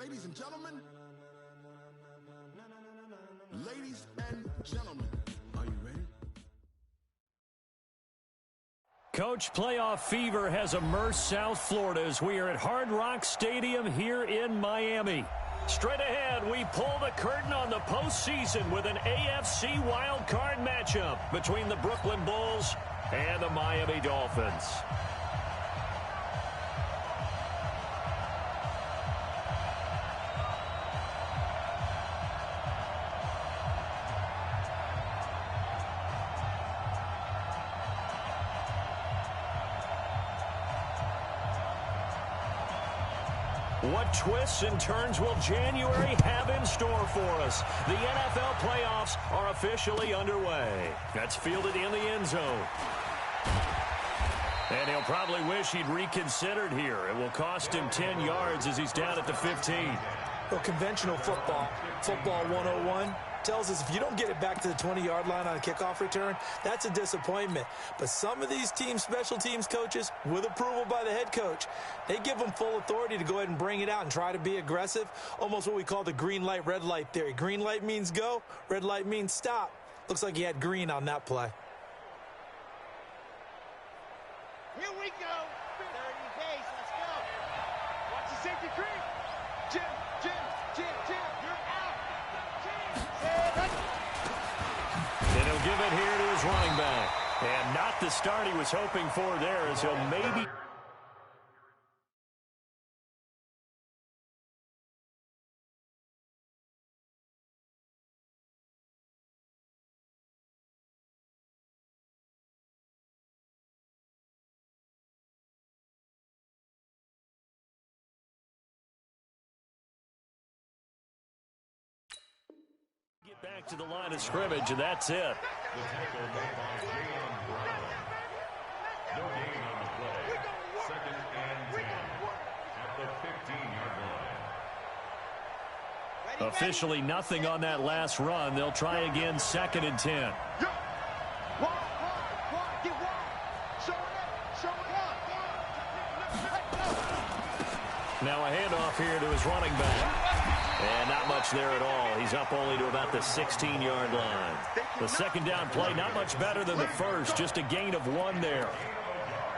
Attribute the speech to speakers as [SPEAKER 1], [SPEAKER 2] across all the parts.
[SPEAKER 1] Ladies and gentlemen, are you ready?
[SPEAKER 2] Coach, playoff fever has immersed South Florida as we are at Hard Rock Stadium here in Miami. Straight ahead, we pull the curtain on the postseason with an AFC wildcard matchup between the Brooklyn Bulls and the Miami Dolphins. What twists and turns will January have in store for us? The NFL playoffs are officially underway. That's fielded in the end zone. And he'll probably wish he'd reconsidered here. It will cost him 10 yards as he's down at the 15.
[SPEAKER 3] Well, conventional football 101, tells us if you don't get it back to the 20-yard line on a kickoff return, that's a disappointment. But some of these teams, special teams coaches, with approval by the head coach, they give them full authority to go ahead and bring it out and try to be aggressive, almost what we call the green light, red light theory. Green light means go, red light means stop. Looks like he had green on that play.
[SPEAKER 4] Here we go. 30 pace. Let's go. Watch the safety creep. Jim, you're out.
[SPEAKER 2] And he'll give it here to his running back. And not the start he was hoping for there, as he'll maybe... back to the line of scrimmage, and that's it.
[SPEAKER 5] The tackle made by Jalen Brown. No gain on the play. 2nd and 10 at the 15-yard line.
[SPEAKER 2] Officially nothing on that last run. They'll try again, 2nd and 10. Now a handoff here to his running back. And not much there at all. He's up only to about the 16-yard line. The second down play, not much better than the first, just a gain of 1 there.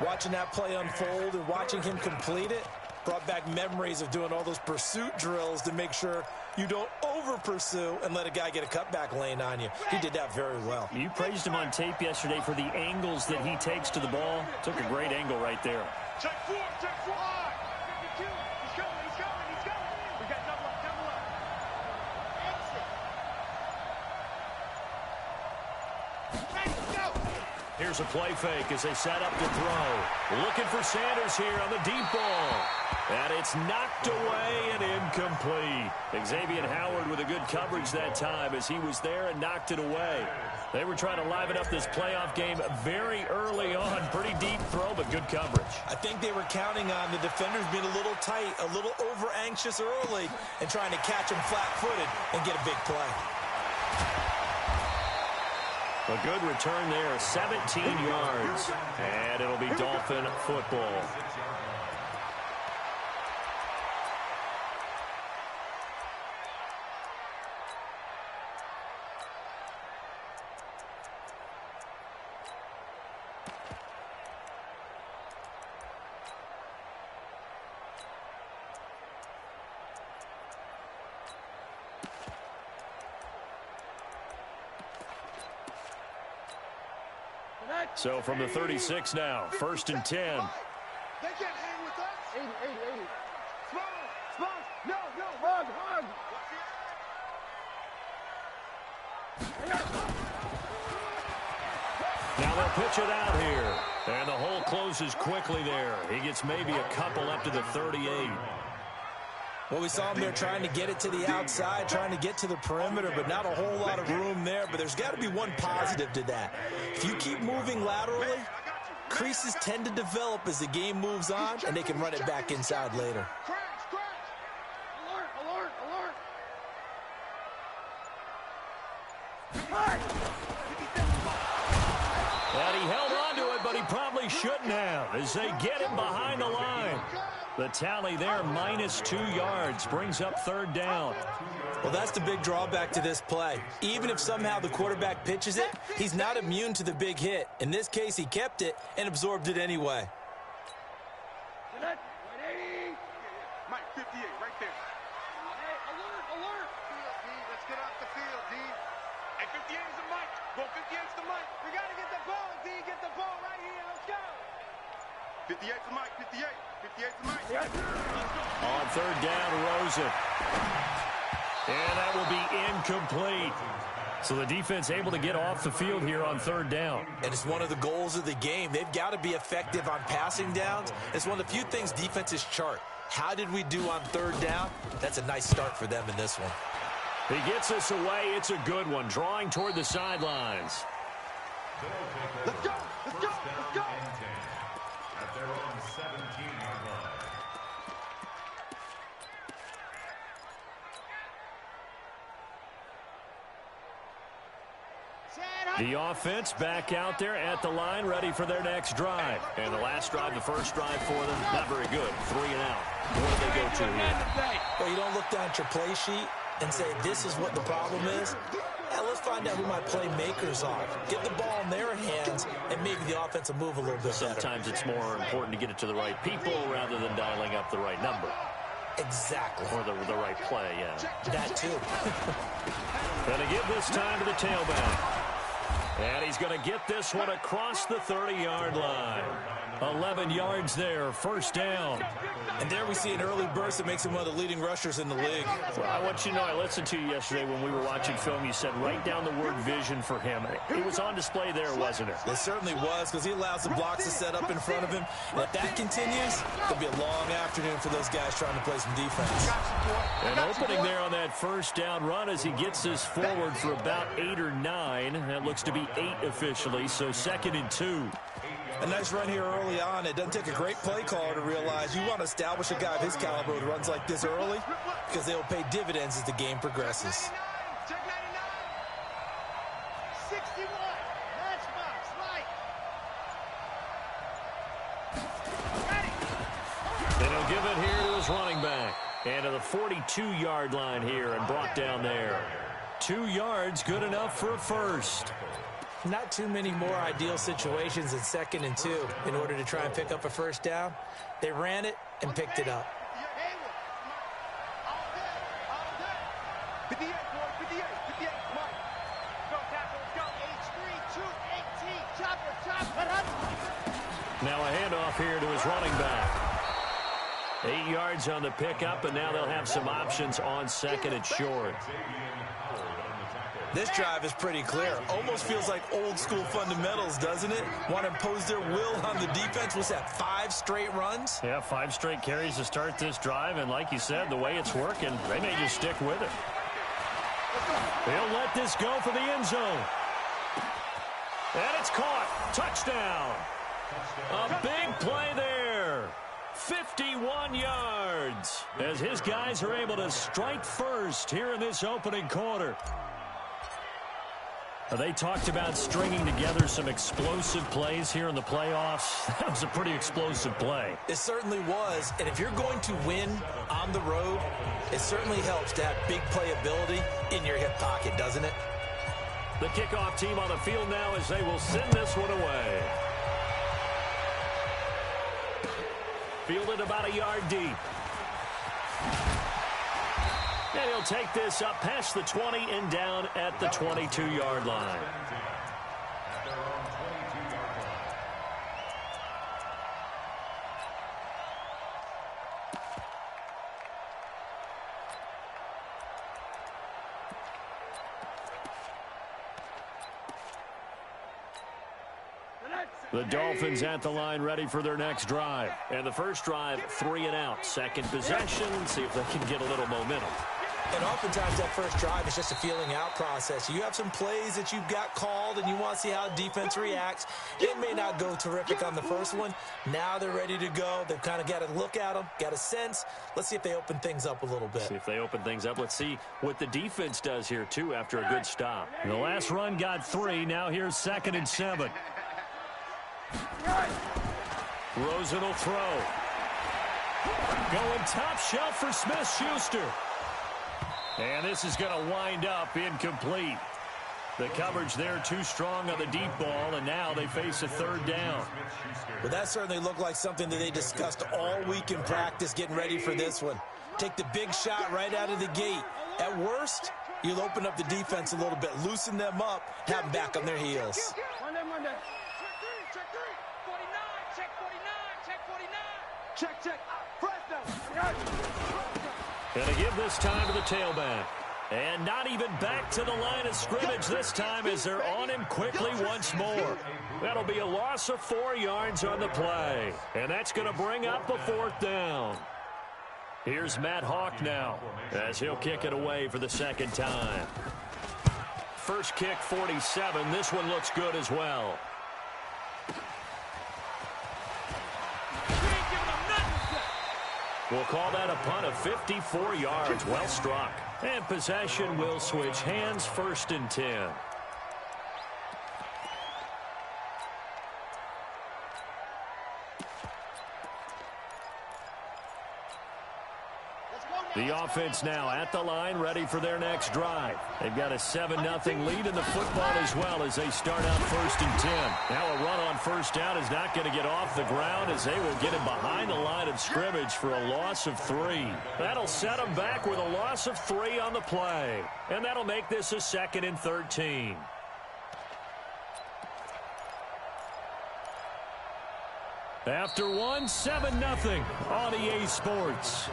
[SPEAKER 3] Watching that play unfold and watching him complete it brought back memories of doing all those pursuit drills to make sure you don't over-pursue and let a guy get a cutback lane on you. He did that very well.
[SPEAKER 2] You praised him on tape yesterday for the angles that he takes to the ball. Took a great angle right there.
[SPEAKER 4] Check 4. 52. He's coming. We got double up.
[SPEAKER 2] Here's a play fake as they set up to throw. Looking for Sanders here on the deep ball. And it's knocked away and incomplete. Xavier Howard with a good coverage that time as he was there and knocked it away. They were trying to liven up this playoff game very early on. Pretty deep throw, but good coverage.
[SPEAKER 3] I think they were counting on the defenders being a little tight, a little over-anxious early, and trying to catch them flat-footed and get a big play.
[SPEAKER 2] A good return there, 17 yards. And it'll be Dolphin football. So from the 36 now, 1st and 10.
[SPEAKER 4] They can't hang with us. 80. Small. No. Hug.
[SPEAKER 2] Now they'll pitch it out here. And the hole closes quickly there. He gets maybe a couple up to the 38.
[SPEAKER 3] Well, we saw him there trying to get it to the outside, trying to get to the perimeter, but not a whole lot of room there. But there's got to be one positive to that. If you keep moving laterally, creases tend to develop as the game moves on, and they can run it back inside later.
[SPEAKER 2] And he held on to it, but he probably shouldn't have as they get him behind the line. The tally there, minus 2 yards, brings up third down.
[SPEAKER 3] Well, that's the big drawback to this play. Even if somehow the quarterback pitches it, he's not immune to the big hit. In this case, he kept it and absorbed it anyway.
[SPEAKER 4] Mike, 58, right there. Hey, alert. D, let's get off the field, D. Hey, 58 is the Mike. Go 58 is the Mike. We got to get the ball, D. Get the ball right here. Let's go. 58 is the Mike. 58. 58 is the Mike.
[SPEAKER 2] On third down, Rosen. And that will be incomplete. So the defense able to get off the field here on third down.
[SPEAKER 3] And it's one of the goals of the game. They've got to be effective on passing downs. It's one of the few things defenses chart. How did we do on third down? That's a nice start for them in this one.
[SPEAKER 2] He gets us away. It's a good one, drawing toward the sidelines.
[SPEAKER 4] Let's go. Let's go. Let's go.
[SPEAKER 5] At their own 17-yard line.
[SPEAKER 2] The offense back out there at the line, ready for their next drive. And the last drive, the first drive for them, not very good. 3 and out. What do they go to here?
[SPEAKER 3] Well, you don't look down at your play sheet and say, this is what the problem is. Yeah, let's find out who my playmakers are. Get the ball in their hands, and maybe the offense will move a little bit better.
[SPEAKER 2] Sometimes it's more important to get it to the right people rather than dialing up the right number.
[SPEAKER 3] Exactly.
[SPEAKER 2] Or the right play, yeah.
[SPEAKER 3] That too.
[SPEAKER 2] Going to give this time to the tailback. And he's going to get this one across the 30-yard line. 11 yards there, first down.
[SPEAKER 3] And there we see an early burst that makes him one of the leading rushers in the league.
[SPEAKER 2] Well, I want you to know, I listened to you yesterday when we were watching film. You said write down the word vision for him. It was on display there, wasn't it?
[SPEAKER 3] It certainly was, because he allows the blocks to set up in front of him. And if that continues, it'll be a long afternoon for those guys trying to play some defense.
[SPEAKER 2] An opening there on that first down run as he gets this forward for about 8 or 9. That looks to be 8 officially, so 2nd and 2.
[SPEAKER 3] A nice run here early on. It doesn't take a great play caller to realize you want to establish a guy of his caliber who runs like this early, because they'll pay dividends as the game progresses.
[SPEAKER 4] Check 99. 61. Matchbox, right.
[SPEAKER 2] And he'll give it here to his running back. And to the 42-yard line here and brought down there. 2 yards, good enough for a first.
[SPEAKER 3] Not too many more ideal situations in 2nd and 2 in order to try and pick up a first down. They ran it and picked it up.
[SPEAKER 4] 58, boy, 58, 58, come on. Go, tackle, let's go. H3, 2, 18, chopper.
[SPEAKER 2] Now a handoff here to his running back. 8 yards on the pickup, and now they'll have some options on 2nd and short.
[SPEAKER 3] This drive is pretty clear. Almost feels like old school fundamentals, doesn't it? Want to impose their will on the defense. What's that, 5 straight runs?
[SPEAKER 2] Yeah, 5 straight carries to start this drive, and like you said, the way it's working, they may just stick with it. They'll let this go for the end zone. And it's caught. Touchdown. A big play there. 51 yards as his guys are able to strike first here in this opening quarter. They talked about stringing together some explosive plays here in the playoffs. That was a pretty explosive play.
[SPEAKER 3] It certainly was. And if you're going to win on the road, it certainly helps to have big playability in your hip pocket, doesn't it?
[SPEAKER 2] The kickoff team on the field now as they will send this one away. Fielded about a yard deep. And he'll take this up past the 20 and down at the 22-yard line. The Dolphins at the line ready for their next drive. And the first drive, 3 and out. Second possession, see if they can get a little momentum.
[SPEAKER 3] And oftentimes that first drive is just a feeling out process. You have some plays that you've got called and you want to see how defense reacts. It may not go terrific on the first one. Now they're ready to go. They've kind of got to look at them, got a sense. Let's see if they open things up a little bit.
[SPEAKER 2] See if they open things up. Let's see what the defense does here, too, after a good stop. The last run got 3. Now here's 2nd and 7. Rosen will throw. Going top shelf for Smith-Schuster. And this is going to wind up incomplete. The coverage there too strong on the deep ball, and now they face a third down.
[SPEAKER 3] Well, that certainly looked like something that they discussed all week in practice getting ready for this one. Take the big shot right out of the gate. At worst, you'll open up the defense a little bit, loosen them up, have them back on their heels.
[SPEAKER 4] Check 49, check 49. Check. Press down.
[SPEAKER 2] Going to give this time to the tailback. And not even back to the line of scrimmage this time as they're on him quickly once more. That'll be a loss of 4 yards on the play. And that's going to bring up a fourth down. Here's Matt Hawk now as he'll kick it away for the second time. First kick, 47. This one looks good as well. We'll call that a punt of 54 yards. Well struck. And possession will switch hands, 1st and 10. The offense now at the line, ready for their next drive. They've got a 7-0 lead in the football as well as they start out 1st and 10. Now a run on first down is not going to get off the ground as they will get him behind the line of scrimmage for a loss of 3. That'll set them back with a loss of 3 on the play. And that'll make this a 2nd and 13. After one, 7-0 on EA Sports.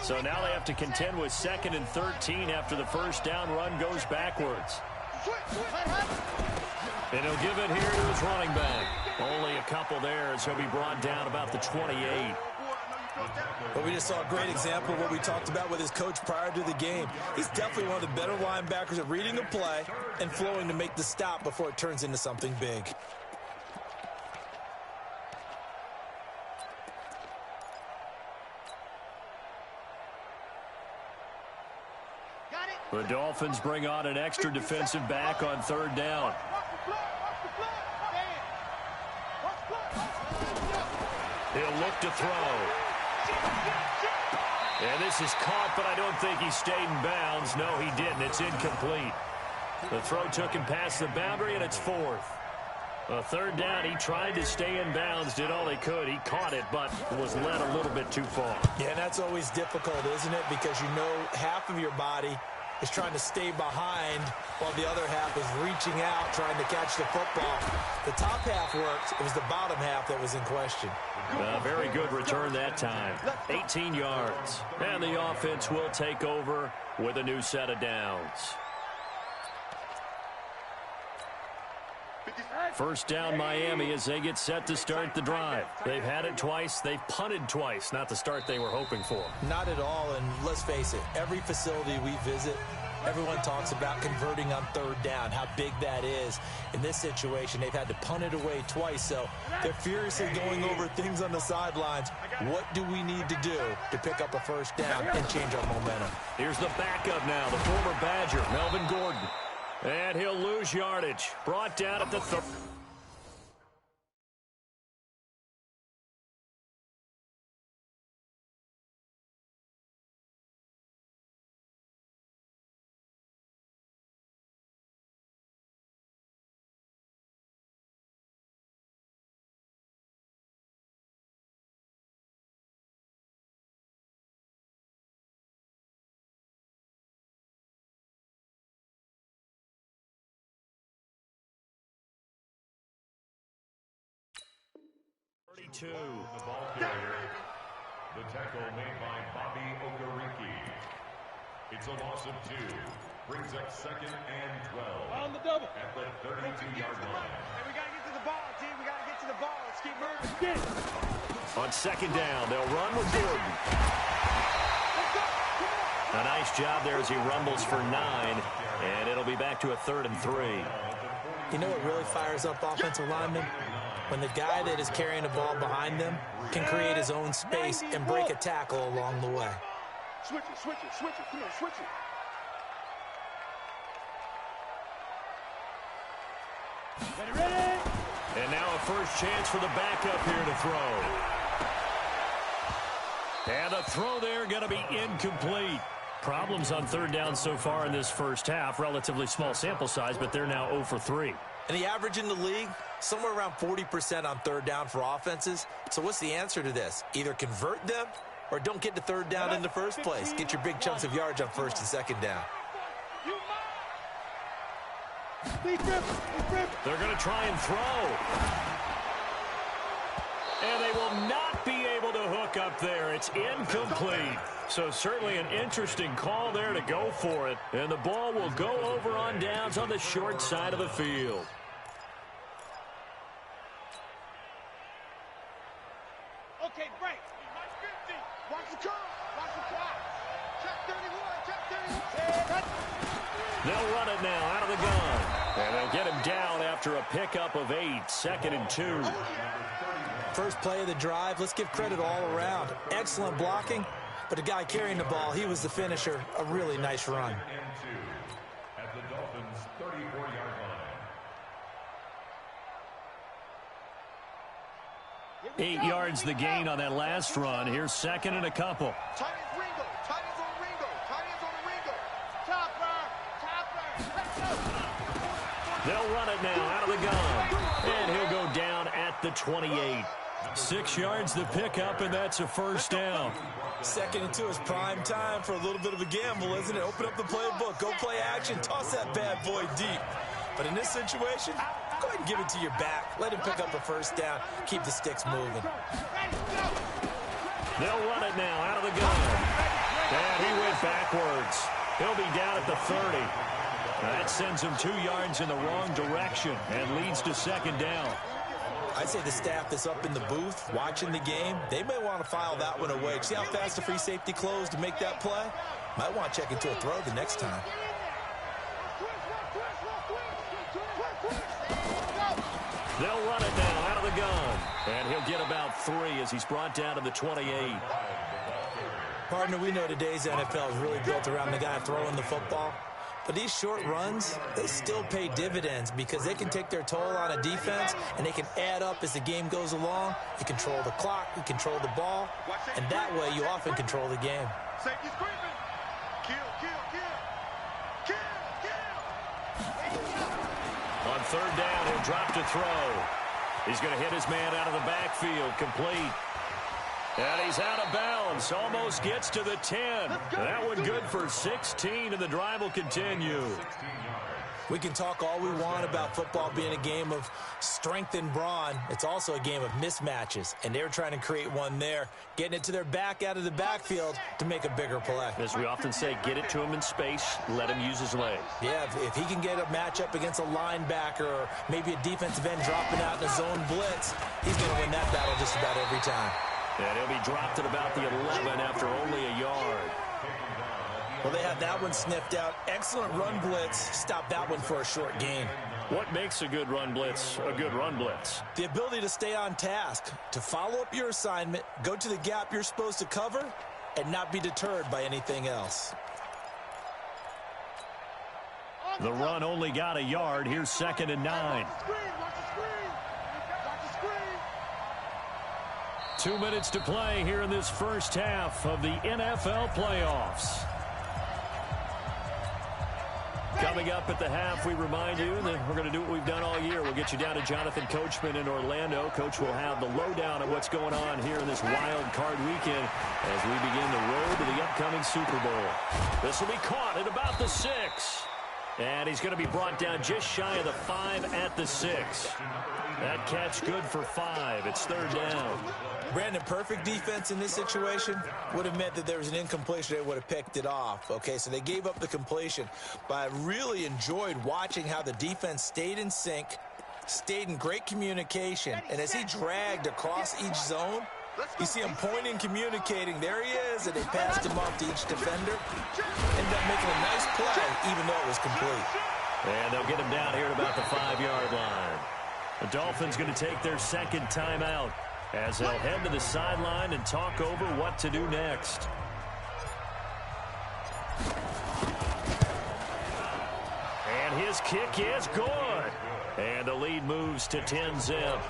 [SPEAKER 2] So now they have to contend with 2nd and 13 after the first down run goes backwards. And he'll give it here to his running back. Only a couple there as he'll be brought down about the 28.
[SPEAKER 3] But we just saw a great example of what we talked about with his coach prior to the game. He's definitely one of the better linebackers at reading a play and flowing to make the stop before it turns into something big.
[SPEAKER 2] The Dolphins bring on an extra defensive back on 3rd down. He'll look to throw. And this is caught, but I don't think he stayed in bounds. No, he didn't. It's incomplete. The throw took him past the boundary, and it's 4th. A 3rd down, he tried to stay in bounds, did all he could. He caught it, but was led a little bit too far.
[SPEAKER 3] Yeah, and that's always difficult, isn't it? Because you know half of your body is trying to stay behind while the other half is reaching out, trying to catch the football. The top half worked. It was the bottom half that was in question.
[SPEAKER 2] A very good return that time. 18 yards. And the offense will take over with a new set of downs. First down Miami as they get set to start the drive. They've had it twice. They've punted twice. Not the start they were hoping for.
[SPEAKER 3] Not at all, and let's face it, every facility we visit, everyone talks about converting on 3rd down, how big that is. In this situation, they've had to punt it away twice, so they're furiously going over things on the sidelines. What do we need to do to pick up a first down and change our momentum?
[SPEAKER 2] Here's the backup now, the former Badger, Melvin Gordon. And he'll lose yardage. Brought down at the 30.
[SPEAKER 5] The ball carrier. The tackle made by Bobby Okereke. It's a loss of 2. Brings up 2nd and 12.
[SPEAKER 4] On the double.
[SPEAKER 5] At the 32-yard line.
[SPEAKER 4] Hey, we got to get to the ball, team. We got to get to the ball. Let's keep moving. Get it.
[SPEAKER 2] On 2nd down, they'll run with Gordon. A nice job there as he rumbles for 9. And it'll be back to a 3rd and 3.
[SPEAKER 3] You know what really fires up offensive linemen? When the guy that is carrying the ball behind them can create his own space and break a tackle along the way.
[SPEAKER 4] Switch it. Come on, switch it.
[SPEAKER 2] And now a first chance for the backup here to throw. And the throw there going to be incomplete. Problems on third down so far in this first half. Relatively small sample size, but they're now 0 for 3.
[SPEAKER 3] And the average in the league, somewhere around 40% on third down for offenses. So what's the answer to this? Either convert them or don't get to third down in the first place. Get your big chunks of yards on first and second down.
[SPEAKER 2] They're going to try and throw. And they will not be able to hook up there. It's incomplete. So certainly an interesting call there to go for it. And the ball will go over on downs on the short side of the field.
[SPEAKER 4] Okay, break. Watch the curve. Watch the clock. Check 31. Check 31.
[SPEAKER 2] They'll run it now out of the gun. And they'll get him down after a pickup of 8, 2nd and 2.
[SPEAKER 3] First play of the drive, let's give credit all around. Excellent blocking, but the guy carrying the ball, he was the finisher. A really nice run.
[SPEAKER 5] At the Dolphins' 34-yard line.
[SPEAKER 2] 8 yards the gain on that last run. Here's 2nd and a couple.
[SPEAKER 4] Tight ends Ringo. Tight ends on Ringo. Tight ends on the Ringo. Topper.
[SPEAKER 2] They'll run it now out of the gun. And he'll go down at the 28. 6 yards the pickup, and that's a first down.
[SPEAKER 3] 2nd and 2 is prime time for a little bit of a gamble, isn't it? Open up the playbook, go play action, toss that bad boy deep. But in this situation, go ahead and give it to your back. Let him pick up a first down. Keep the sticks moving.
[SPEAKER 2] They'll run it now out of the gun. And he went backwards. He'll be down at the 30. That sends him 2 yards in the wrong direction and leads to 2nd down.
[SPEAKER 3] I'd say the staff that's up in the booth watching the game, they may want to file that one away. See how fast the free safety closed to make that play? Might want to check into a throw the next time.
[SPEAKER 2] They'll run it now out of the gun. And he'll get about 3 as he's brought down to the 28.
[SPEAKER 3] Partner, we know today's NFL is really built around the guy throwing the football. But these short runs, they still pay dividends because they can take their toll on a defense and they can add up as the game goes along. You control the clock, you control the ball, and that way you often control the game.
[SPEAKER 4] Safety screaming. Kill.
[SPEAKER 2] On third down, he'll drop to throw. He's going to hit his man out of the backfield, complete. And he's out of bounds, almost gets to the 10. That one good for 16, and the drive will continue.
[SPEAKER 3] We can talk all we want about football being a game of strength and brawn. It's also a game of mismatches, and they're trying to create one there, getting it to their back out of the backfield to make a bigger play.
[SPEAKER 2] As we often say, get it to him in space, let him use his legs.
[SPEAKER 3] Yeah, if he can get a matchup against a linebacker or maybe a defensive end dropping out in a zone blitz, he's going to win that battle just about every time.
[SPEAKER 2] And he'll be dropped at about the 11 after only a yard.
[SPEAKER 3] Well, they had that one sniffed out. Excellent run blitz. Stop that one for a short gain.
[SPEAKER 2] What makes a good run blitz a good run blitz?
[SPEAKER 3] The ability to stay on task, to follow up your assignment, go to the gap you're supposed to cover, and not be deterred by anything else.
[SPEAKER 2] The run only got a yard. Here's 2nd and 9. 2 minutes to play here in this first half of the NFL playoffs. Coming up at the half, we remind you that we're going to do what we've done all year. We'll get you down to Jonathan Coachman in Orlando. Coach will have the lowdown of what's going on here in this wild card weekend as we begin the road to the upcoming Super Bowl. This will be caught at about the 6. And he's going to be brought down just shy of the 5 at the 6. That catch good for 5. It's third down.
[SPEAKER 3] Brandon, perfect defense in this situation would have meant that there was an incompletion. They would have picked it off. Okay, so they gave up the completion. But I really enjoyed watching how the defense stayed in sync, stayed in great communication. And as he dragged across each zone, you see him pointing, communicating. There he is, and they passed him off to each defender. Ended up making a nice play, even though it was complete.
[SPEAKER 2] And they'll get him down here at about the 5-yard line. The Dolphins going to take their second timeout as they'll head to the sideline and talk over what to do next. And his kick is good. And the lead moves to 10-zip.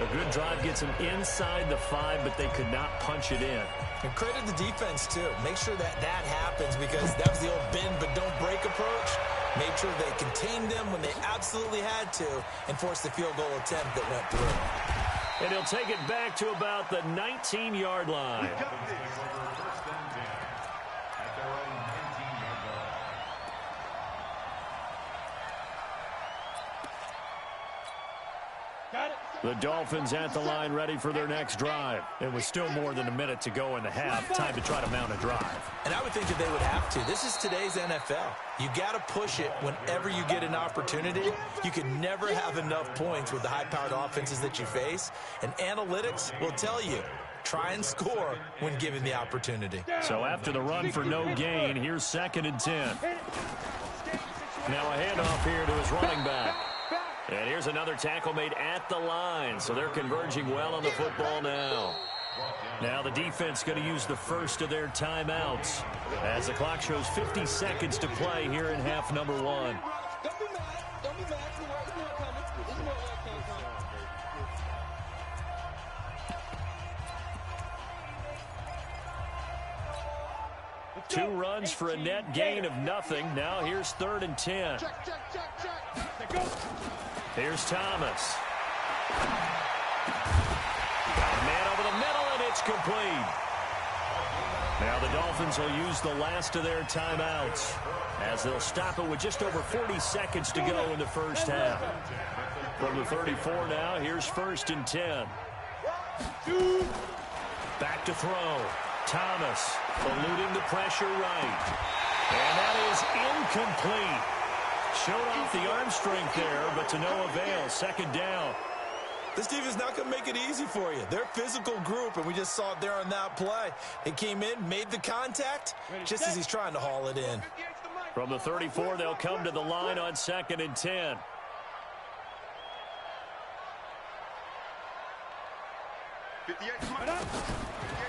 [SPEAKER 2] A good drive gets them inside the 5, but they could not punch it in.
[SPEAKER 3] And credit the defense, too. Make sure that happens, because that was the old bend but don't break approach. Made sure they contained them when they absolutely had to and forced the field goal attempt that went through.
[SPEAKER 2] And he'll take it back to about the 19-yard line. The Dolphins at the line, ready for their next drive. It was still more than a minute to go in the half. Time to try to mount a drive.
[SPEAKER 3] And I would think that they would have to. This is today's NFL. You got to push it whenever you get an opportunity. You can never have enough points with the high-powered offenses that you face. And analytics will tell you, try and score when given the opportunity.
[SPEAKER 2] So after the run for no gain, here's 2nd and 10. Now a handoff here to his running back. And here's another tackle made at the line. So they're converging well on the football now. Now the defense going to use the first of their timeouts as the clock shows 50 seconds to play here in half number 1.
[SPEAKER 6] Don't be mad. Don't be mad. It's more coming. It's more coming.
[SPEAKER 2] 2 runs for a net gain of nothing. Now here's 3rd and 10.
[SPEAKER 4] Check.
[SPEAKER 2] Here's Thomas. Got a man over the middle, and it's complete. Now the Dolphins will use the last of their timeouts as they'll stop it with just over 40 seconds to go in the first half. From the 34 now, here's 1st and 10. Back to throw. Thomas eluding the pressure right. And that is incomplete. Showed off the arm strength there, but to no avail. 2nd down.
[SPEAKER 3] This defense is not going to make it easy for you. They're a physical group, and we just saw it there on that play. It came in, made the contact, just as he's trying to haul it in.
[SPEAKER 2] From the 34, they'll come to the line on 2nd and 10.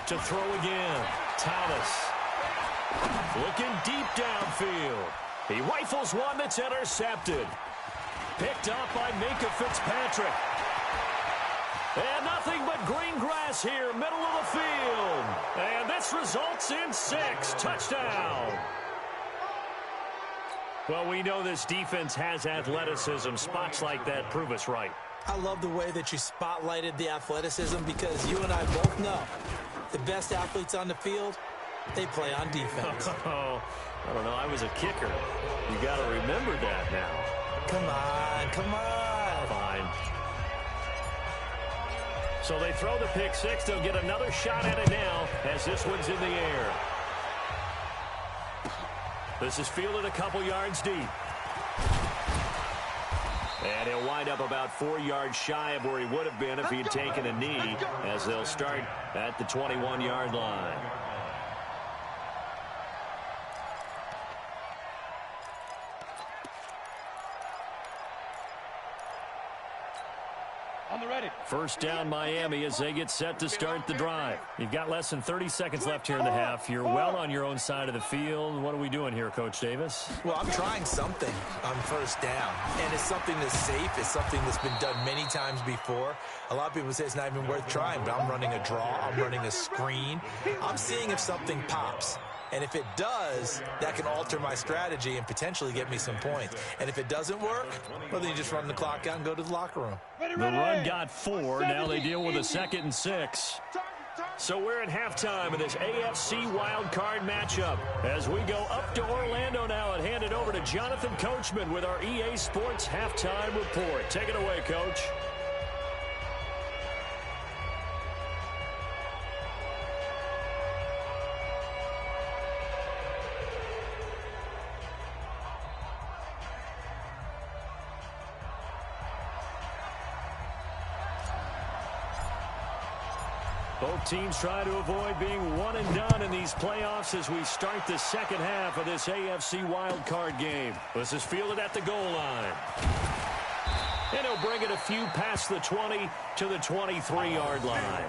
[SPEAKER 2] To throw again. Thomas. Looking deep downfield. He rifles one that's intercepted. Picked up by Minka Fitzpatrick. And nothing but green grass here, middle of the field. And this results in 6. Touchdown. Well, we know this defense has athleticism. Spots like that prove us right.
[SPEAKER 3] I love the way that you spotlighted the athleticism, because you and I both know the best athletes on the field, they play on defense.
[SPEAKER 2] Oh, I don't know. I was a kicker. You got to remember that now.
[SPEAKER 3] Come on.
[SPEAKER 2] Fine. So they throw the pick 6. They'll get another shot at it now as this one's in the air. This is fielded a couple yards deep. And he'll wind up about 4 yards shy of where he would have been if he had taken a knee, as they'll start at the 21-yard line.
[SPEAKER 6] On the ready.
[SPEAKER 2] First down, Miami, as they get set to start the drive. You've got less than 30 seconds left here in the half. You're well on your own side of the field. What are we doing here, Coach Davis?
[SPEAKER 3] Well, I'm trying something on first down, and it's something that's safe. It's something that's been done many times before. A lot of people say it's not even worth trying, but I'm running a draw. I'm running a screen. I'm seeing if something pops. And if it does, that can alter my strategy and potentially get me some points. And if it doesn't work, well, then you just run the clock out and go to the locker room.
[SPEAKER 2] The run got 4. Now they deal with a 2nd and 6. So we're at halftime of this AFC wildcard matchup as we go up to Orlando now and hand it over to Jonathan Coachman with our EA Sports Halftime Report. Take it away, Coach. Both teams try to avoid being one and done in these playoffs as we start the second half of this AFC wildcard game. This is fielded at the goal line. And he'll bring it a few past the 20 to the 23-yard line.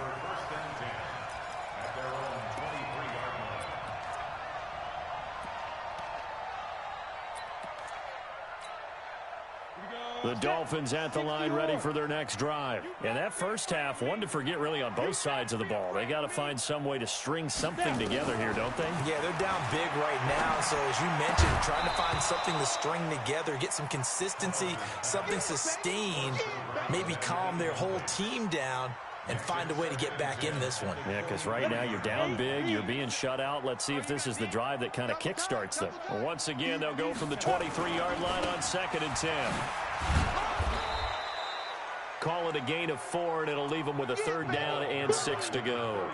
[SPEAKER 2] The Dolphins at the line ready for their next drive. And that first half, one to forget really on both sides of the ball. They got to find some way to string something together here, don't they?
[SPEAKER 3] Yeah, they're down big right now. So as you mentioned, trying to find something to string together, get some consistency, something sustained, maybe calm their whole team down and find a way to get back in this one.
[SPEAKER 2] Yeah, because right now you're down big, you're being shut out. Let's see if this is the drive that kind of kickstarts them. Well, once again, they'll go from the 23-yard line on 2nd and 10. Call it a gain of 4, and it'll leave them with a 3rd down and 6 to go.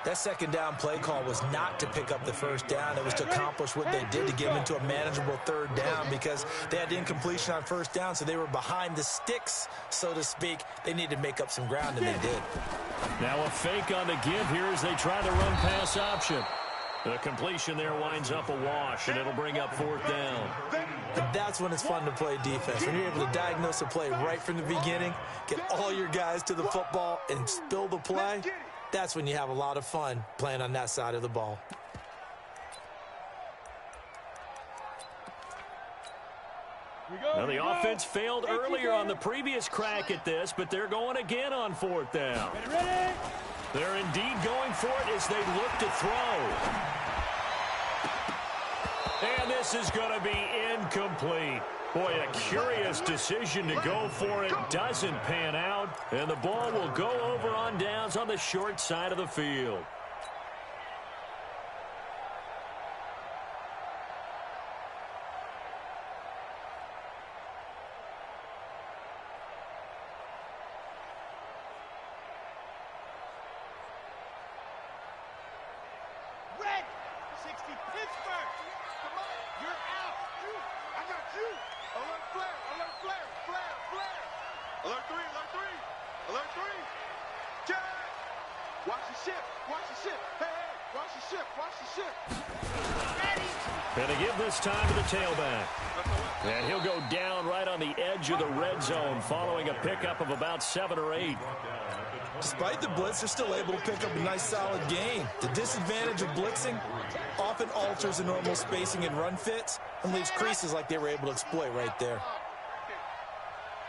[SPEAKER 3] That 2nd down play call was not to pick up the 1st down. It was to accomplish what they did to get them into a manageable 3rd down because they had incompletion on 1st down, so they were behind the sticks, so to speak. They needed to make up some ground, and they did.
[SPEAKER 2] Now a fake on the give here as they try the run-pass option. The completion there winds up a wash, and it'll bring up 4th down.
[SPEAKER 3] And that's when it's fun to play defense. When you're able to diagnose a play right from the beginning, get all your guys to the football, and spill the play, that's when you have a lot of fun playing on that side of the ball.
[SPEAKER 2] Now the offense failed earlier on the previous crack at this, but they're going again on 4th down. They're indeed going for it as they look to throw. And this is going to be incomplete. Boy, a curious decision to go for it. Doesn't pan out. And the ball will go over on downs on the short side of the field.
[SPEAKER 4] Red, 60 Pittsburgh. Come on, you're out. I got you. Alert flare, alert flare, flare, flare. Alert 3, alert 3, alert 3. Check. Watch the ship, watch the ship. Hey, hey, watch the ship, watch the ship. Ready.
[SPEAKER 2] Going to give this time to the tailback. And he'll go down right on the edge of the red zone following a pickup of about 7 or 8.
[SPEAKER 3] Despite the blitz, they're still able to pick up a nice solid gain. The disadvantage of blitzing often alters the normal spacing and run fits and leaves creases like they were able to exploit right there.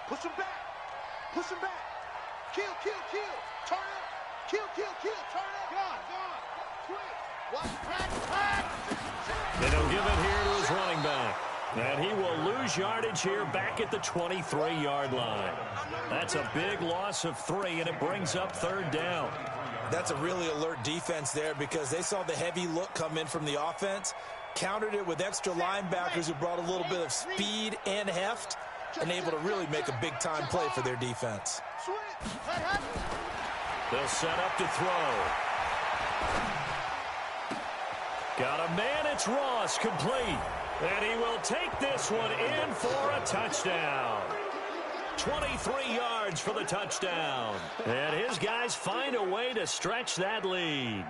[SPEAKER 4] Push him back. Push him back. Kill, kill, kill. Turn up. Kill, kill, kill. Turn up. Gone. Quick. Watch. Pack.
[SPEAKER 2] They don't give it here to his running back. And he will lose yardage here back at the 23-yard line. That's a big loss of 3, and it brings up 3rd down.
[SPEAKER 3] That's a really alert defense there because they saw the heavy look come in from the offense, countered it with extra linebackers who brought a little bit of speed and heft, and able to really make a big-time play for their defense.
[SPEAKER 2] They'll set up to throw. Got a man, it's Ross, complete. And he will take this one in for a touchdown. 23 yards for the touchdown. And his guys find a way to stretch that lead.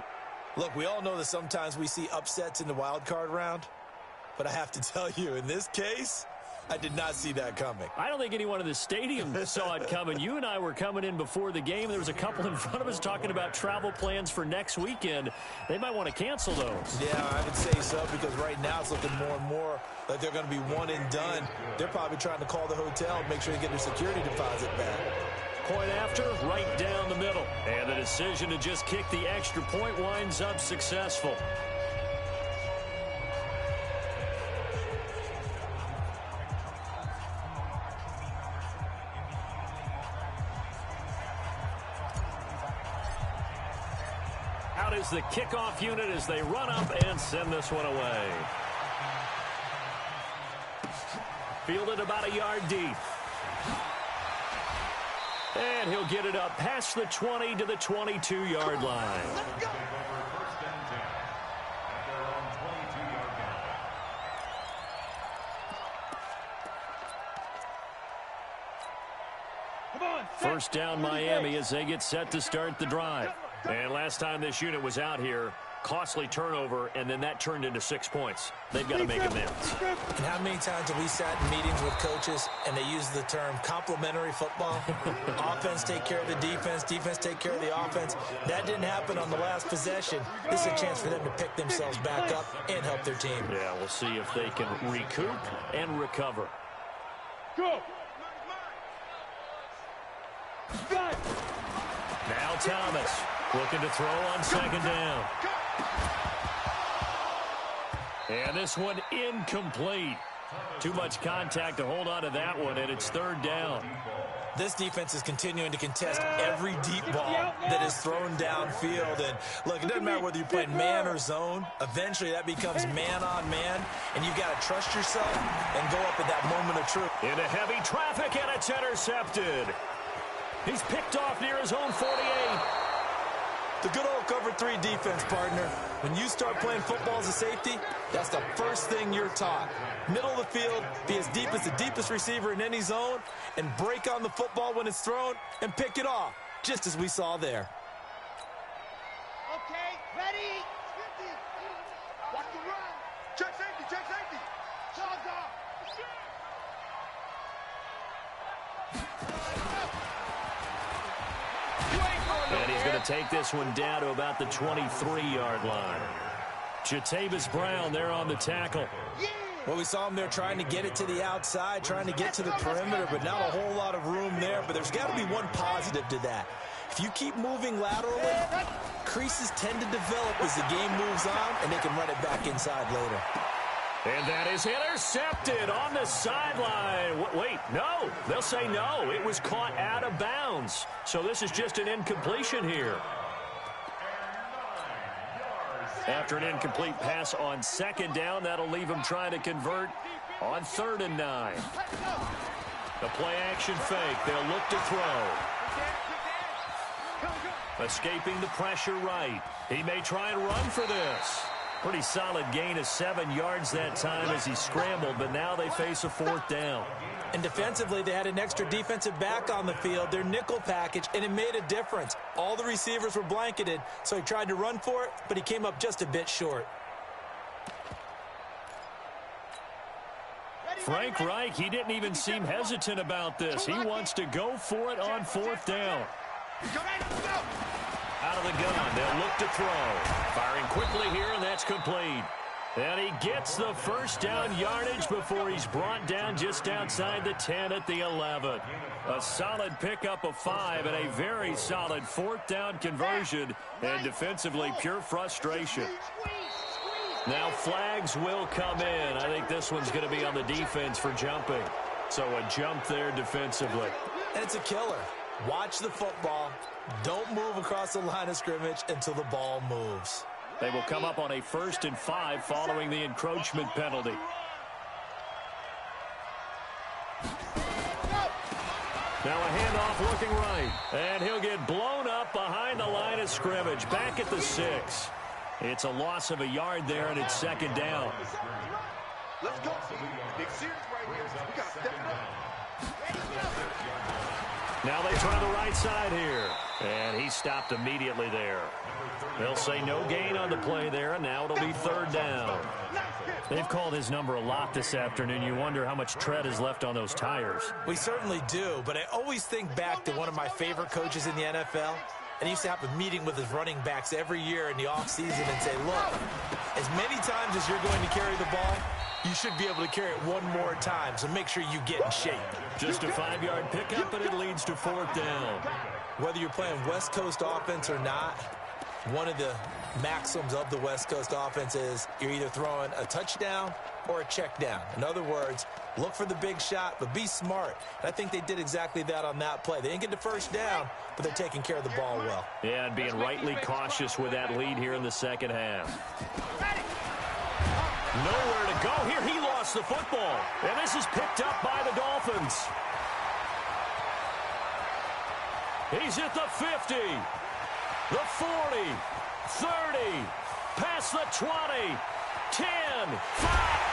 [SPEAKER 3] Look, we all know that sometimes we see upsets in the wild card round. But I have to tell you, in this case, I did not see that coming.
[SPEAKER 2] I don't think anyone in the stadium saw it coming. You and I were coming in before the game. There was a couple in front of us talking about travel plans for next weekend. They might want to cancel those.
[SPEAKER 3] Yeah, I would say so because right now it's looking more and more like they're going to be one and done. They're probably trying to call the hotel and make sure they get their security deposit back.
[SPEAKER 2] Point after, right down the middle. And the decision to just kick the extra point winds up successful. Out is the kickoff unit as they run up and send this one away. Fielded about a yard deep. And he'll get it up past the 20 to the 22-yard line. First down Miami as they get set to start the drive. And last time this unit was out here, costly turnover, and then that turned into 6 points. They've got to make amends.
[SPEAKER 3] And how many times have we sat in meetings with coaches and they use the term complementary football? Offense take care of the defense, defense take care of the offense. That didn't happen on the last possession. This is a chance for them to pick themselves back up and help their team.
[SPEAKER 2] Yeah, we'll see if they can recoup and recover.
[SPEAKER 4] Go.
[SPEAKER 2] Now Thomas looking to throw on second down. And this one incomplete. Too much contact to hold on to that one, and it's third down.
[SPEAKER 3] This defense is continuing to contest every deep ball that is thrown downfield. And look, it doesn't matter whether you're playing man or zone. Eventually, that becomes man on man, and you've got to trust yourself and go up at that moment of truth.
[SPEAKER 2] Into heavy traffic, and it's intercepted. He's picked off near his own 48.
[SPEAKER 3] The good old cover 3 defense, partner. When you start playing football as a safety, that's the first thing you're taught. Middle of the field, be as deep as the deepest receiver in any zone, and break on the football when it's thrown and pick it off, just as we saw there.
[SPEAKER 4] Okay, ready. Watch the run. Check safety, check safety. Shots off.
[SPEAKER 2] And he's going to take this one down to about the 23-yard line. Jatavis Brown there on the tackle.
[SPEAKER 3] Well, we saw him there trying to get it to the outside, trying to get to the perimeter, but not a whole lot of room there. But there's got to be one positive to that. If you keep moving laterally, creases tend to develop as the game moves on, and they can run it back inside later.
[SPEAKER 2] And that is intercepted on the sideline. Wait, no. They'll say no. It was caught out of bounds. So this is just an incompletion here. After an incomplete pass on second down, that'll leave him trying to convert on 3rd and 9. The play-action fake. They'll look to throw. Escaping the pressure right. He may try and run for this. Pretty solid gain of 7 yards that time as he scrambled, but now they face a 4th down.
[SPEAKER 3] And defensively, they had an extra defensive back on the field, their nickel package, and it made a difference. All the receivers were blanketed, so he tried to run for it, but he came up just a bit short.
[SPEAKER 2] Frank Reich, he didn't even seem hesitant about this. He wants to go for it on 4th down. Out of the gun, they'll look to throw. Firing quickly here, and that's complete. And he gets the first down yardage before he's brought down just outside the 10 at the 11. A solid pickup of 5 and a very solid 4th down conversion. And defensively, pure frustration. Now flags will come in. I think this one's going to be on the defense for jumping. So a jump there defensively.
[SPEAKER 3] And it's a killer. Watch the football. Don't move across the line of scrimmage until the ball moves.
[SPEAKER 2] They will come up on a 1st and 5 following the encroachment penalty. Now a handoff looking right. And he'll get blown up behind the line of scrimmage. Back at the 6. It's a loss of a yard there, and it's 2nd down.
[SPEAKER 4] Let's go. Big series right here. We got to step it up.
[SPEAKER 2] Now they try the right side here. And he stopped immediately there. They'll say no gain on the play there, and now it'll be 3rd down. They've called his number a lot this afternoon. You wonder how much tread is left on those tires.
[SPEAKER 3] We certainly do, but I always think back to one of my favorite coaches in the NFL. And he used to have a meeting with his running backs every year in the offseason and say, look, as many times as you're going to carry the ball, you should be able to carry it one more time, so make sure you get in shape.
[SPEAKER 2] Just a 5-yard pickup, and it leads to 4th down.
[SPEAKER 3] Whether you're playing West Coast offense or not, one of the maxims of the West Coast offense is you're either throwing a touchdown or a check down. In other words, look for the big shot, but be smart. And I think they did exactly that on that play. They didn't get the first down, but they're taking care of the ball well.
[SPEAKER 2] Yeah, and being rightly cautious with that lead here in the second half. Nowhere to go here. He lost the football. And this is picked up by the Dolphins. He's at the 50, the 40, 30, past the 20, 10, 5,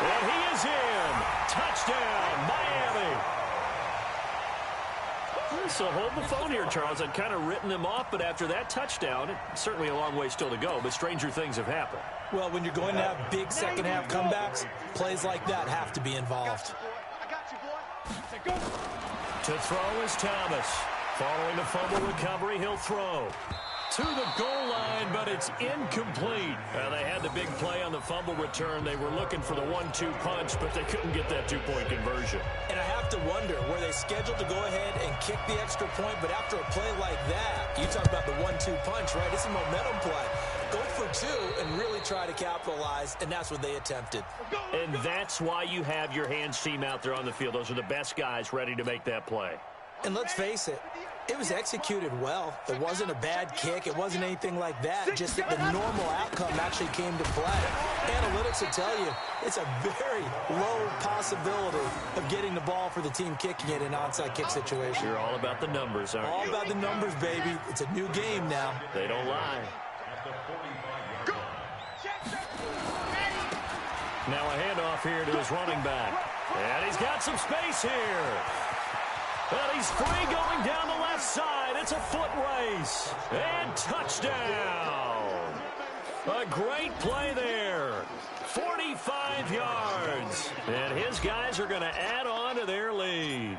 [SPEAKER 2] and he is in. Touchdown, Miami. So hold the phone here, Charles. I'd kind of written them off, but after that touchdown, it's certainly a long way still to go, but stranger things have happened.
[SPEAKER 3] Well, when you're going to have big second-half comebacks, plays like that have to be involved.
[SPEAKER 4] I got you, boy.
[SPEAKER 2] To throw is Thomas. Following the fumble recovery, he'll throw. to the goal line, but it's incomplete. They had the big play on the fumble return. They were looking for the 1-2 punch, but they couldn't get that two-point conversion.
[SPEAKER 3] And I have to wonder, were they scheduled to go ahead and kick the extra point? But after a play like that, you talk about the 1-2 punch, right? It's a momentum play. Go for two and really try to capitalize, and that's what they attempted.
[SPEAKER 2] And that's why you have your hands team out there on the field. Those are the best guys ready to make that play.
[SPEAKER 3] And let's face it, it was executed well. It wasn't a bad kick. It wasn't anything like that. Just that the normal outcome actually came to play. Analytics will tell you it's a very low possibility of getting the ball for the team kicking it in an onside kick situation.
[SPEAKER 2] You're all about the numbers, aren't you?
[SPEAKER 3] All about the numbers, baby. It's a new game now.
[SPEAKER 2] They don't lie. Now a handoff here to his running back. And he's got some space here. And he's free going down the left side. It's a foot race. And touchdown. A great play there. 45 yards. And his guys are going to add on to their lead.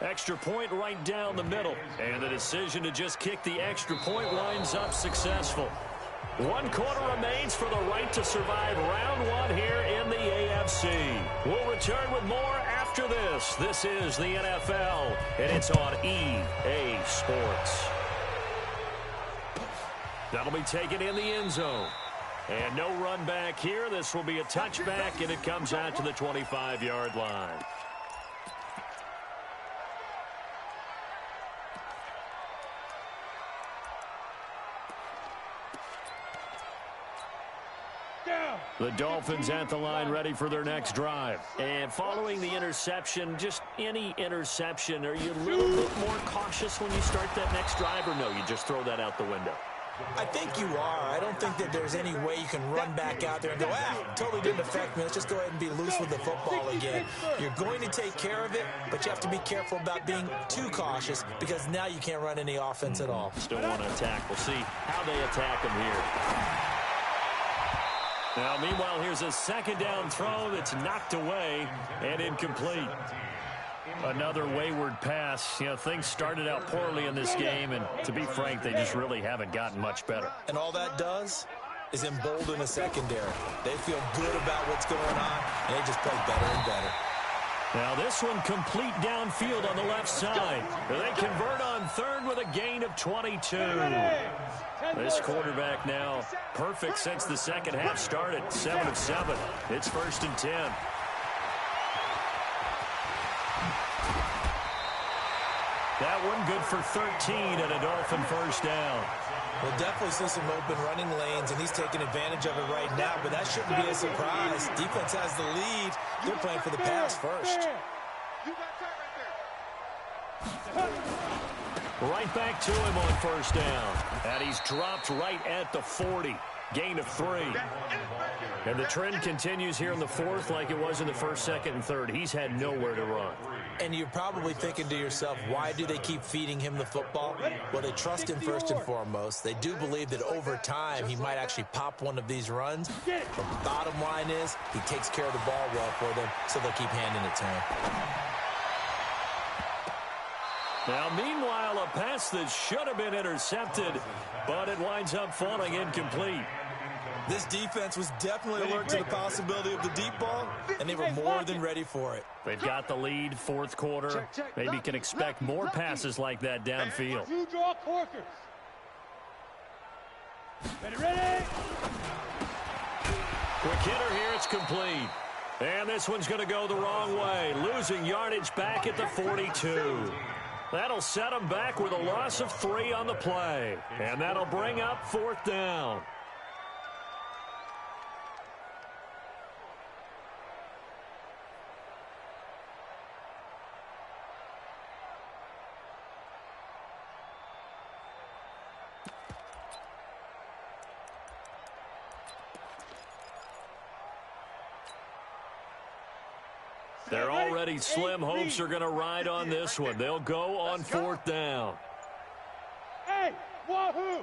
[SPEAKER 2] Extra point right down the middle. And the decision to just kick the extra point winds up successful. 1 quarter remains for the right to survive round 1 here in the AFC. We'll return with more after this. This is the NFL, and it's on EA Sports. That'll be taken in the end zone. And no run back here. This will be a touchback, and it comes out to the 25-yard line. The Dolphins at the line ready for their next drive. And following the interception, just any interception, are you a little bit more cautious when you start that next drive, or no, you just throw that out the window?
[SPEAKER 3] I think you are. I don't think that there's any way you can run back out there and go, totally didn't affect me. Let's just go ahead and be loose with the football again. You're going to take care of it, but you have to be careful about being too cautious because now you can't run any offense at all.
[SPEAKER 2] Still want to attack. We'll see how they attack them here. Now, meanwhile, here's a second down throw that's knocked away and incomplete. Another wayward pass. You know, things started out poorly in this game, and to be frank, they just really haven't gotten much better.
[SPEAKER 3] And all that does is embolden a secondary. They feel good about what's going on, and they just play better and better.
[SPEAKER 2] Now, this one complete downfield on the left side. They convert on third with a gain of 22. This quarterback now perfect since the second half started. 7 of 7. It's 1st and 10. That one good for 13 and a Dolphin first down.
[SPEAKER 3] We'll definitely see some open running lanes, and he's taking advantage of it right now, but that shouldn't be a surprise. Defense has the lead. They're playing for the pass first.
[SPEAKER 2] Right back to him on first down. And he's dropped right at the 40. Gain of 3. And the trend continues here in the fourth like it was in the first, second, and third. He's had nowhere to run.
[SPEAKER 3] And you're probably thinking to yourself, why do they keep feeding him the football? Well, they trust him first and foremost. They do believe that over time he might actually pop one of these runs. The bottom line is he takes care of the ball well for them, so they'll keep handing it to him.
[SPEAKER 2] Now, meanwhile, a pass that should have been intercepted, but it winds up falling incomplete.
[SPEAKER 3] This defense was definitely alert to the possibility of the deep ball, and they were more than ready for it.
[SPEAKER 2] They've got the lead, fourth quarter. Maybe can expect more passes like that downfield.
[SPEAKER 6] Two draw quarters. Ready?
[SPEAKER 2] Quick hitter here, it's complete. And this one's going to go the wrong way, losing yardage back at the 42. That'll set them back with a loss of 3 on the play. And that'll bring up 4th down. They're already slim. Hopes are going to ride on this one. They'll go on 4th down.
[SPEAKER 6] Hey, wahoo!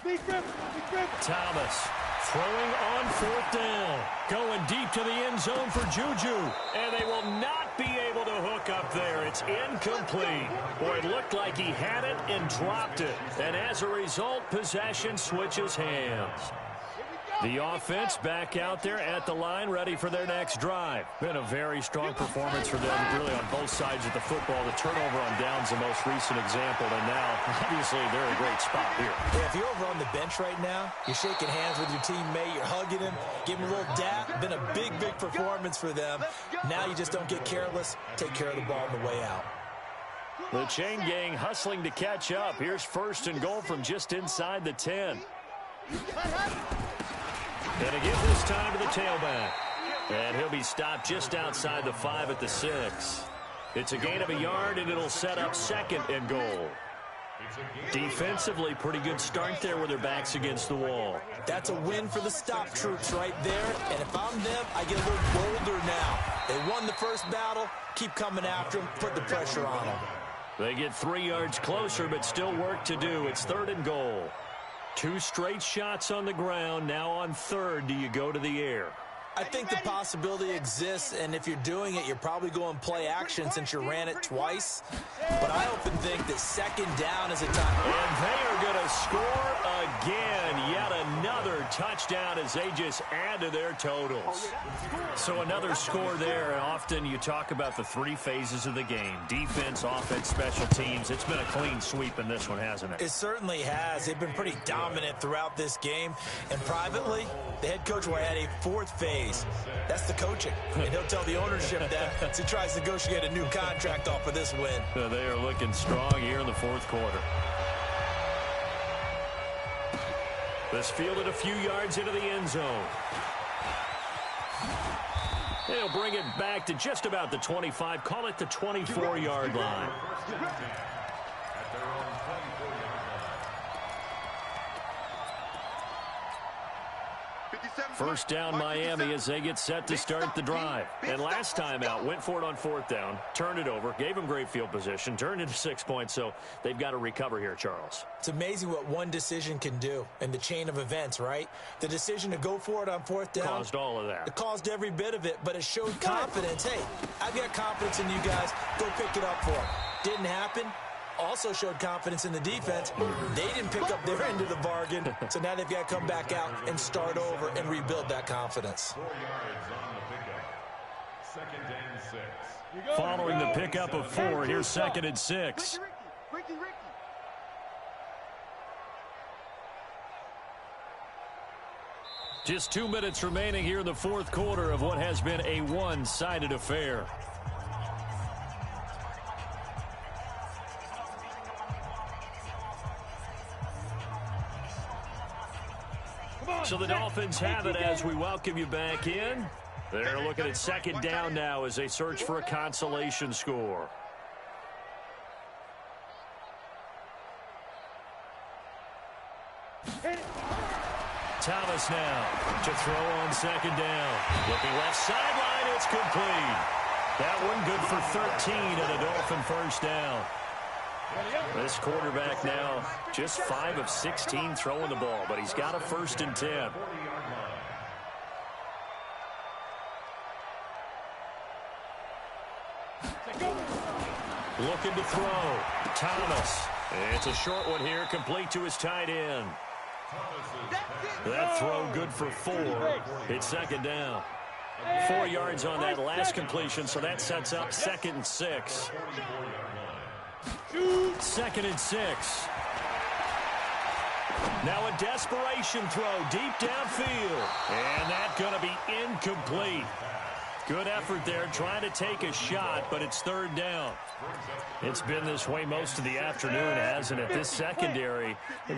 [SPEAKER 6] Big grip.
[SPEAKER 2] Thomas throwing on 4th down. Going deep to the end zone for Juju. And they will not be able to hook up there. it's incomplete. Boy, it looked like he had it and dropped it. And as a result, possession switches hands. The offense back out there at the line, ready for their next drive. Been a very strong performance for them, really on both sides of the football. The turnover on downs the most recent example, and now, obviously, they're in a great spot here.
[SPEAKER 3] Yeah, if you're over on the bench right now, you're shaking hands with your teammate, you're hugging him, giving him a little dap. Been a big, big performance for them. Now you just don't get careless. Take care of the ball on the way out.
[SPEAKER 2] The chain gang hustling to catch up. Here's 1st and goal from just inside the 10. And again this time to the tailback. And he'll be stopped just outside the 5 at the 6. It's a gain of a yard, and it'll set up 2nd and goal. Defensively, pretty good start there with their backs against the wall.
[SPEAKER 3] That's a win for the stop troops right there. And if I'm them, I get a little bolder now. They won the first battle. Keep coming after them. Put the pressure on them.
[SPEAKER 2] They get 3 yards closer, but still work to do. It's 3rd and goal. 2 straight shots on the ground. Now on 3rd, do you go to the air?
[SPEAKER 3] I think the possibility exists, and if you're doing it, you're probably going play action since you ran it twice. But I often think that 2nd down is a time.
[SPEAKER 2] And they are going to score again. Yet another touchdown as they just add to their totals. So another score there. And often you talk about the 3 phases of the game. Defense, offense, special teams. It's been a clean sweep in this one, hasn't it?
[SPEAKER 3] It certainly has. They've been pretty dominant throughout this game. And privately, the head coach will add a 4th phase. That's the coaching. And he'll tell the ownership that as he tries to negotiate a new contract off of this win.
[SPEAKER 2] They are looking strong here in the 4th quarter. This fielded a few yards into the end zone. They'll bring it back to just about the 25. Call it the 24-yard line. First down Miami as they get set to start the drive. And last time out, went for it on 4th down, turned it over, gave them great field position, turned into 6 points, so they've got to recover here, Charles.
[SPEAKER 3] It's amazing what one decision can do in the chain of events, right? The decision to go for it on 4th down.
[SPEAKER 2] Caused all of that.
[SPEAKER 3] It caused every bit of it, but it showed confidence. Hey, I've got confidence in you guys. Go pick it up for them. Didn't happen. Also showed confidence in the defense. They didn't pick up their end of the bargain, so now they've got to come back out and start over and rebuild that confidence.
[SPEAKER 5] 4 yards on the pickup. 2nd and 6.
[SPEAKER 2] Following the pickup of 4, here's 2nd and 6.
[SPEAKER 4] Ricky.
[SPEAKER 2] Just 2 minutes remaining here in the 4th quarter of what has been a one-sided affair. So the Dolphins have it as we welcome you back in. They're looking at 2nd down now as they search for a consolation score. Thomas now to throw on 2nd down. Looking left sideline, it's complete. That one good for 13 and a Dolphin 1st down. This quarterback now just 5 of 16 throwing the ball, but he's got a 1st and 10. Looking to throw. Thomas. It's a short one here, complete to his tight end. That throw good for 4. It's 2nd down. 4 yards on that last completion, so that sets up 2nd and 6. 2nd and 6. Now a desperation throw deep downfield. And that's going to be incomplete. Good effort there trying to take a shot, but it's 3rd down. It's been this way most of the afternoon, hasn't it? This secondary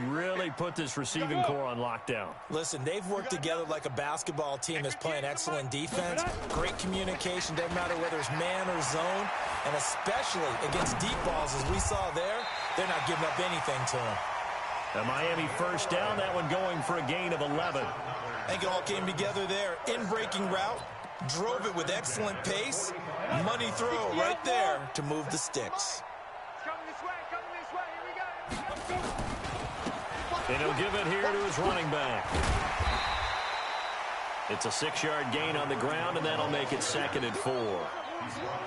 [SPEAKER 2] really put this receiving core on lockdown.
[SPEAKER 3] Listen, they've worked together like a basketball team that's playing excellent defense. Great communication, doesn't matter whether it's man or zone. And especially against deep balls, as we saw there, they're not giving up anything to them.
[SPEAKER 2] A Miami 1st down, that one going for a gain of 11.
[SPEAKER 3] I think it all came together there. In-breaking route, drove it with excellent pace. Money throw right there to move the sticks.
[SPEAKER 4] Coming this way, here we go.
[SPEAKER 2] And he'll give it here to his running back. It's a 6-yard gain on the ground, and that'll make it 2nd and 4.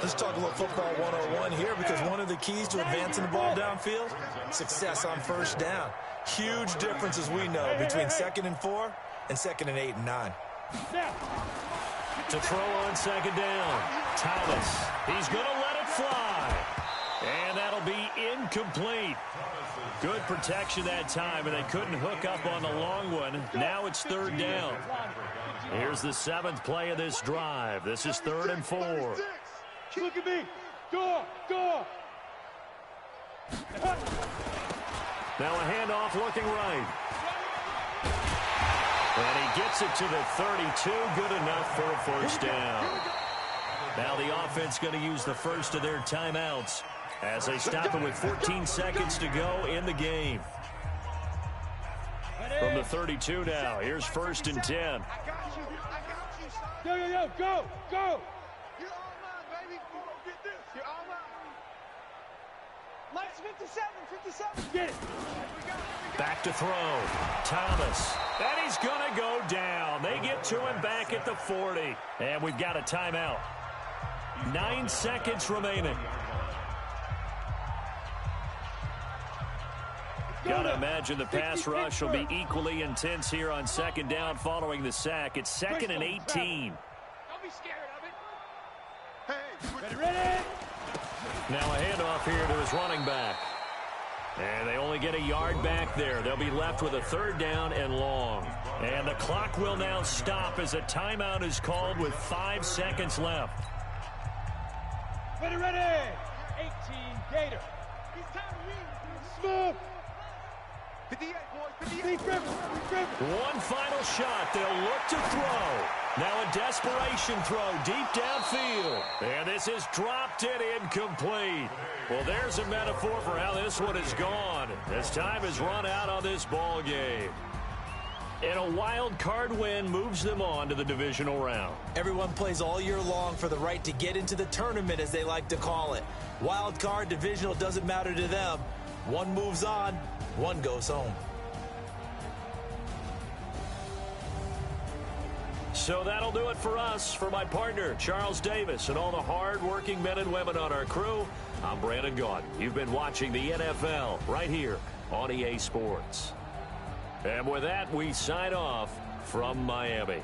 [SPEAKER 3] Let's talk a little football 101 here, because one of the keys to advancing the ball downfield, success on first down. Huge difference, as we know, between 2nd and 4 and 2nd and 8 and 9.
[SPEAKER 2] To throw on 2nd down, Thomas. He's going to let it fly. And that'll be incomplete. Good protection that time, and they couldn't hook up on the long one. Now it's 3rd down. Here's the 7th play of this drive. This is 3rd and 4.
[SPEAKER 4] Look at me. Go.
[SPEAKER 2] Now a handoff looking right. And he gets it to the 32. Good enough for a first down. Now the offense going to use the first of their timeouts as they stop it with 14 seconds to go in the game. From the 32 now, here's 1st and 10.
[SPEAKER 4] I got you. Go. You're all mine, baby. You gonna get this. You're all mine. Mike's 57. Get it.
[SPEAKER 2] Back to throw. Thomas. And he's going to go down. They get to him back at the 40. And we've got a timeout. 9 seconds remaining. Gotta imagine the pass rush will be equally intense here on 2nd down following the sack. It's 2nd and 18.
[SPEAKER 4] Don't be scared of it. Hey, ready?
[SPEAKER 2] Now a handoff here to his running back. And they only get a yard back there. They'll be left with a 3rd down and long. And the clock will now stop as a timeout is called with 5 seconds left.
[SPEAKER 4] Ready. 18 Gator. It's time to win. Smooth. 58, boys. 58.
[SPEAKER 2] One final shot. They'll look to throw. Now a desperation throw deep downfield. And this is dropped and incomplete. Well, there's a metaphor for how this one has gone. As time has run out on this ball game. And a wild card win moves them on to the divisional round.
[SPEAKER 3] Everyone plays all year long for the right to get into the tournament, as they like to call it. Wild card, divisional, doesn't matter to them. One moves on, one goes home.
[SPEAKER 2] So that'll do it for us. For my partner, Charles Davis, and all the hard-working men and women on our crew, I'm Brandon Gaudin. You've been watching the NFL right here on EA Sports. And with that, we sign off from Miami.